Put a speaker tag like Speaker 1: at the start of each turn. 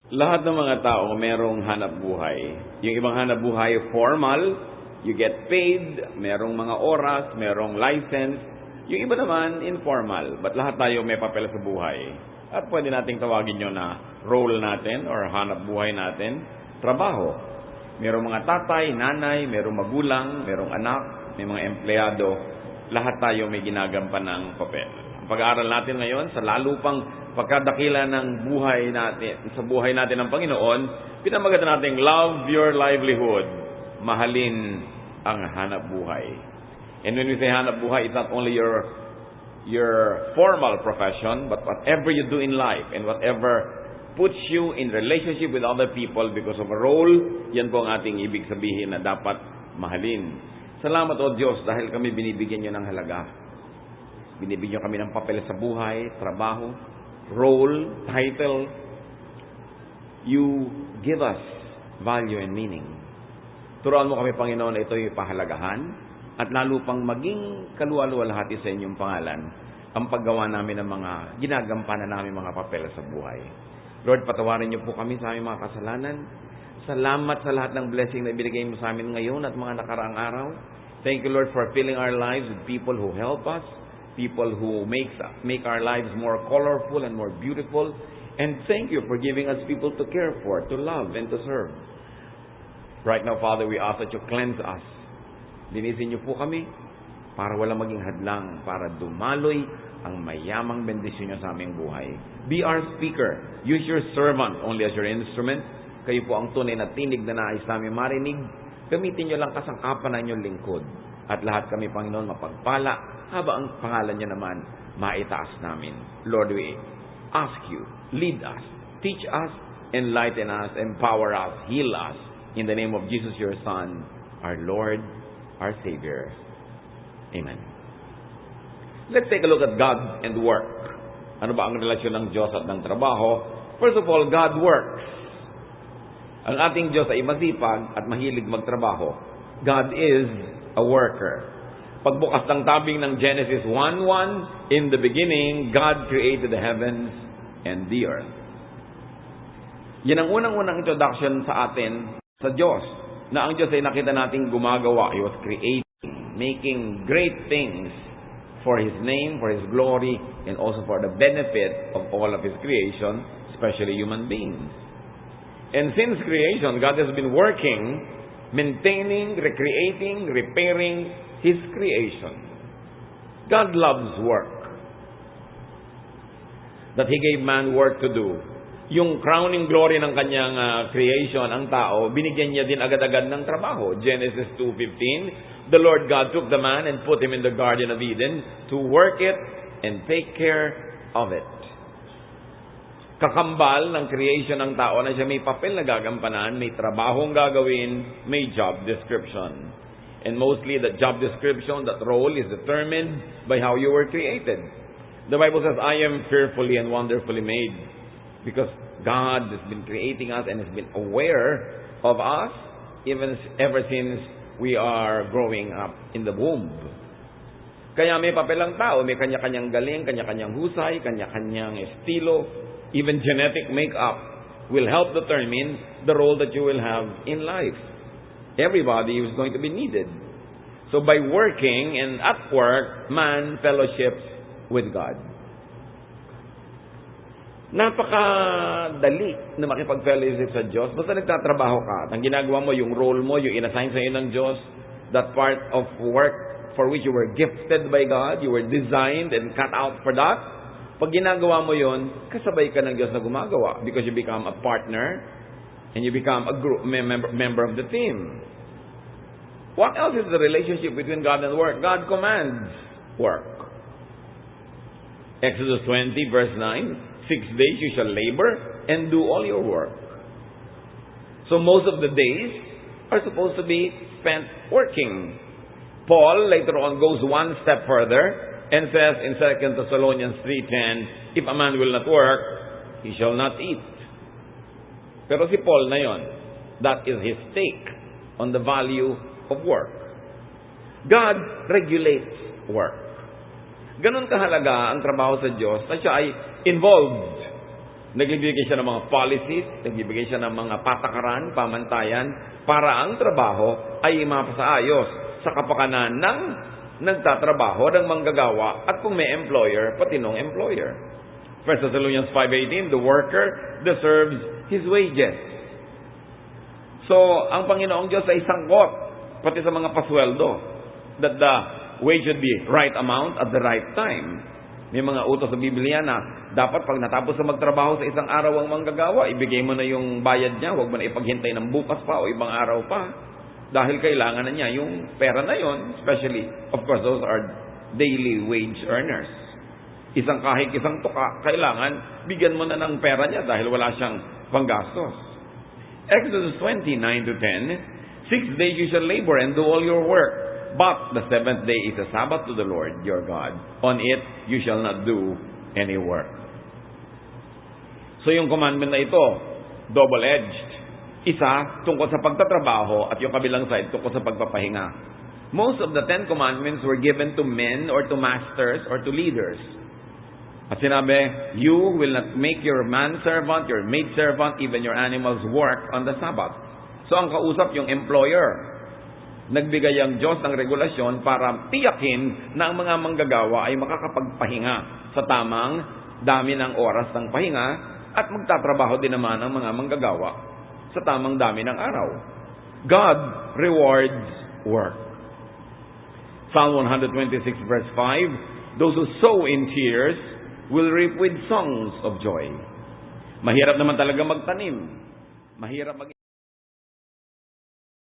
Speaker 1: Lahat ng mga tao merong hanap buhay. Yung ibang hanap buhay formal, you get paid, merong mga oras, merong license. Yung iba naman informal, but lahat tayo may papel sa buhay. At pwede nating tawagin yun na role natin or hanap buhay natin, trabaho. Merong mga tatay, nanay, merong magulang, merong anak, may mga empleyado. Lahat tayo may ginagampan ng papel. Ang pag-aaral natin ngayon sa lalo pang pagkadakila ng buhay natin, sa buhay natin ng Panginoon, pinamagatan natin, love your livelihood. Mahalin ang hanap buhay. And when we say hanap buhay, it's not only your formal profession, but whatever you do in life and whatever puts you in relationship with other people because of a role, yan po ang ating ibig sabihin na dapat mahalin. Salamat o Diyos dahil kami binibigyan nyo ng halaga. Binibigyan kami ng papel sa buhay, trabaho, role, title. You give us value and meaning. Turuan mo kami, Panginoon, na ito'y pahalagahan at lalo pang maging kaluwa-luwalhati sa inyong pangalan ang paggawa namin ng mga ginagampanan namin mga papel sa buhay. Lord, patawarin niyo po kami sa aming mga kasalanan. Salamat sa lahat ng blessing na ibinigay mo sa amin ngayon at mga nakaraang araw. Thank you, Lord, for filling our lives with people who help us, people who make our lives more colorful and more beautiful. And thank you for giving us people to care for, to love, and to serve. Right now, Father, we ask that you cleanse us. Linisin niyo po kami para walang maging hadlang, para dumaloy ang mayamang bendisyon niyo sa aming buhay. Be our speaker. Use your servant only as your instrument. Kayo po ang tunay na tinig na nais namin marinig. Gamitin niyo lang kasangkapan ng inyong lingkod. At lahat kami, Panginoon, mapagpala habang ang pangalan niya naman maitaas namin. Lord, we ask you, lead us, teach us, enlighten us, empower us, heal us. In the name of Jesus, your Son, our Lord, our Savior. Amen. Let's take a look at God and work. Ano ba ang relasyon ng Diyos at ng trabaho? First of all, God works. Ang ating Diyos ay masipag at mahilig magtrabaho. God is a worker. Pagbukas ng tabing ng Genesis 1:1, in the beginning, God created the heavens and the earth. Yan ang unang-unang introduction sa atin sa Diyos, na ang Diyos ay nakita nating gumagawa. He was creating, making great things for His name, for His glory, and also for the benefit of all of His creation, especially human beings. And since creation, God has been working, maintaining, recreating, repairing His creation. God loves work. That He gave man work to do. Yung crowning glory ng kanyang creation, ang tao, binigyan niya din agad-agad ng trabaho. Genesis 2:15, the Lord God took the man and put him in the Garden of Eden to work it and take care of it. Kakambal ng creation ng tao na siya may papel na gagampanan, may trabahong gagawin, may job description. And mostly the job description, that role is determined by how you were created. The Bible says, I am fearfully and wonderfully made. Because God has been creating us and has been aware of us ever since we are growing up in the womb. Kaya may papel ang tao, may kanya-kanyang galing, kanya-kanyang husay, kanya-kanyang estilo. Even genetic makeup will help determine the role that you will have in life. Everybody is going to be needed. So by working and at work, man fellowships with God. Napakadali na makipag-fellowship sa Diyos. Basta nagtatrabaho ka, at ang ginagawa mo, yung role mo, yung inassign sa iyo ng Diyos, that part of work for which you were gifted by God, you were designed and cut out for that. Pag ginagawa mo yon, kasabay ka ng Diyos na gumagawa because you become a partner and you become a group member of the team. What else is the relationship between God and work? God commands work. Exodus 20 verse 9, 6 days you shall labor and do all your work. So most of the days are supposed to be spent working. Paul later on goes one step further and says in 2 Thessalonians 3:10, if a man will not work, he shall not eat. Pero si Paul na yon, that is his take on the value of work. God regulates work. Ganun kahalaga ang trabaho sa Diyos na siya ay involved. Nagbibigay siya ng mga policies, nagbibigay siya ng mga patakaran, pamantayan, para ang trabaho ay mapasaayos sa kapakanan ng nagtatrabaho, ng manggagawa, at kung may employer, pati nung employer. 1 Thessalonians 5:18, the worker deserves his wages. So, ang Panginoong Diyos ay sangkot, pati sa mga pasweldo, that the wage should be right amount at the right time. May mga utos sa Biblia na dapat pag natapos sa magtrabaho sa isang araw ang manggagawa, ibigay mo na yung bayad niya, huwag mo na ipaghintay ng bukas pa o ibang araw pa. Dahil kailangan na niya yung pera na yon, especially, of course, those are daily wage earners. Isang kahig, isang tuka, kailangan bigyan mo na ng pera niya dahil wala siyang panggastos. Exodus 20:9-10, 6 days you shall labor and do all your work. But the seventh day is a Sabbath to the Lord your God. On it, you shall not do any work. So yung commandment na ito, double-edged. Isa, tungkol sa pagtatrabaho at yung kabilang side, tungkol sa pagpapahinga. Most of the 10 commandments were given to men or to masters or to leaders. At sinabi, you will not make your manservant, your maidservant, even your animals work on the Sabbath. So ang kausap yung employer. Nagbigay ang Diyos ng regulasyon para tiyakin na ang mga manggagawa ay makakapagpahinga sa tamang dami ng oras ng pahinga at magtatrabaho din naman ang mga manggagawa sa tamang dami ng araw. God rewards work. Psalm 126 verse 5, those who sow in tears will reap with songs of joy. Mahirap naman talaga magtanim. Mahirap